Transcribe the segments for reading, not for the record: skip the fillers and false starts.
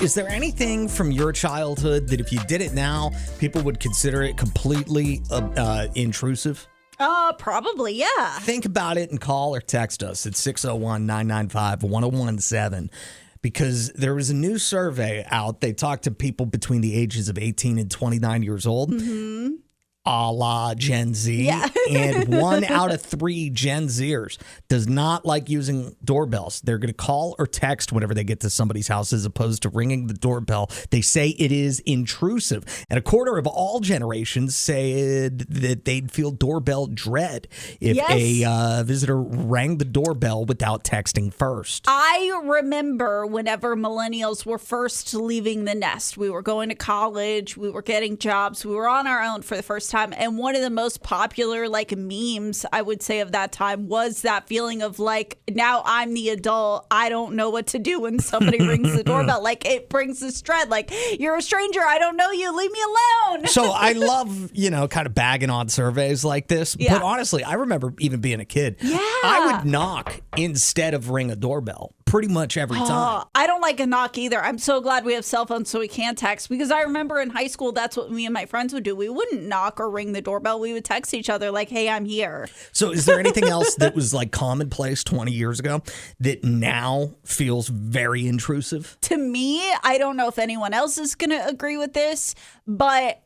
Is there anything from your childhood that if you did it now, people would consider it completely intrusive? Probably, yeah. Think about it and call or text us at 601-995-1017 because there was a new survey out. They talked to people between the ages of 18 and 29 years old. Mm-hmm. A la Gen Z. Yeah. And 1 out of 3 Gen Zers does not like using doorbells. They're going to call or text whenever they get to somebody's house as opposed to ringing the doorbell. They say it is intrusive. And a quarter of all generations said that they'd feel doorbell dread if a visitor rang the doorbell without texting first. I remember whenever millennials were first leaving the nest. We were going to college. We were getting jobs. We were on our own for the first time. And one of the most popular memes, I would say, of that time was that feeling of now I'm the adult. I don't know what to do when somebody rings the doorbell. It brings this dread. You're a stranger. I don't know you. Leave me alone. So I love, kind of bagging on surveys like this. Yeah. But honestly, I remember even being a kid. Yeah. I would knock instead of ring a doorbell pretty much every time. I don't like a knock either. I'm so glad we have cell phones so we can text because I remember in high school, that's what me and my friends would do. We wouldn't knock or ring the doorbell. We would text each other hey, I'm here. So is there anything else that was commonplace 20 years ago that now feels very intrusive? To me, I don't know if anyone else is going to agree with this, but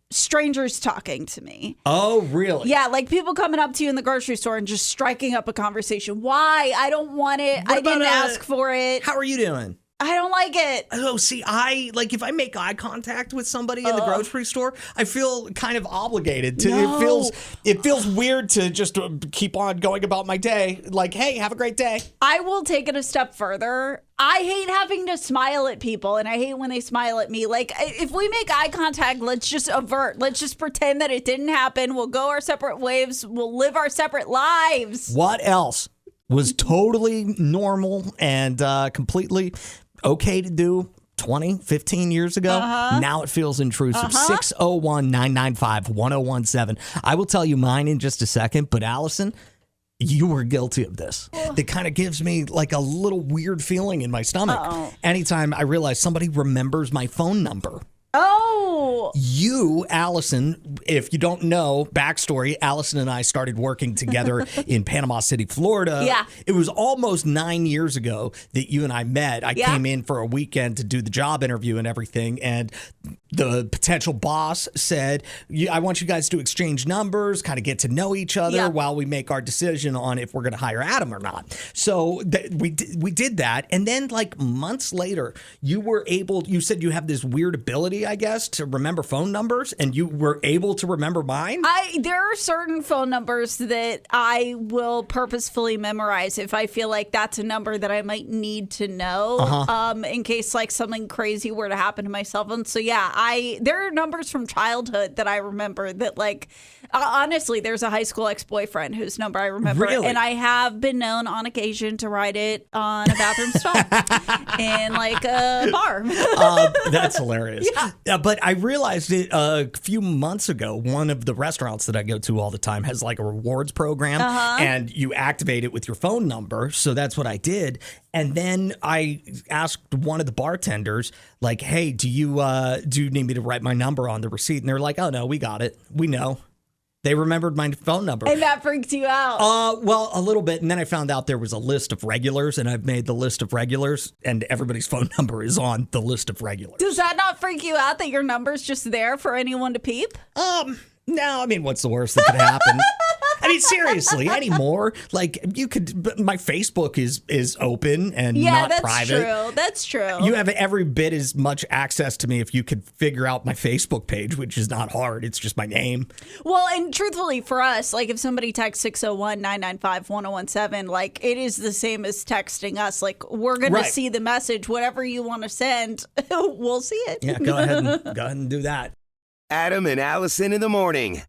strangers talking to me. Oh, really? Yeah, people coming up to you in the grocery store and just striking up a conversation. Why? I don't want it. I didn't ask for it. How are you doing? I don't like it. Oh, see, if I make eye contact with somebody in the grocery store, I feel kind of obligated to. No. It feels weird to just keep on going about my day. Hey, have a great day. I will take it a step further. I hate having to smile at people, and I hate when they smile at me. If we make eye contact, let's just avert. Let's just pretend that it didn't happen. We'll go our separate ways. We'll live our separate lives. What else was totally normal and completely okay to do 20, 15 years ago? Now it feels intrusive. 601-995-1017. I will tell you mine in just a second, but Allison, you were guilty of this. It kind of gives me a little weird feeling in my stomach anytime I realize somebody remembers my phone number. Oh. You, Allison, if you don't know, backstory, Allison and I started working together in Panama City, Florida. Yeah. It was almost 9 years ago that you and I met. I came in for a weekend to do the job interview and everything, and the potential boss said, I want you guys to exchange numbers, kind of get to know each other while we make our decision on if we're going to hire Adam or not. So we did that. And then months later, you said you have this weird ability, I guess, to remember phone numbers, and you were able to remember mine? There are certain phone numbers that I will purposefully memorize if I feel like that's a number that I might need to know in case something crazy were to happen to my cell phone. So yeah, there are numbers from childhood that I remember that honestly, there's a high school ex-boyfriend whose number I remember. Really? And I have been known on occasion to write it on a bathroom stall in a bar. That's hilarious. Yeah. But I realized it a few months ago. One of the restaurants that I go to all the time has a rewards program, and you activate it with your phone number. So that's what I did. And then I asked one of the bartenders, hey, do you need me to write my number on the receipt? And they're like, oh, no, we got it. We know. They remembered my phone number. And that freaked you out. Well, a little bit. And then I found out there was a list of regulars, and I've made the list of regulars, and everybody's phone number is on the list of regulars. Does that not freak you out that your number's just there for anyone to peep? No, what's the worst that could happen? Seriously, anymore, you could, my Facebook is open and not private. Yeah, that's true. You have every bit as much access to me if you could figure out my Facebook page, which is not hard. It's just my name. Well, and truthfully for us, if somebody texts 601-995-1017, it is the same as texting us. We're going to see the message, whatever you want to send, we'll see it. Yeah, go ahead and do that. Adam and Allison in the morning.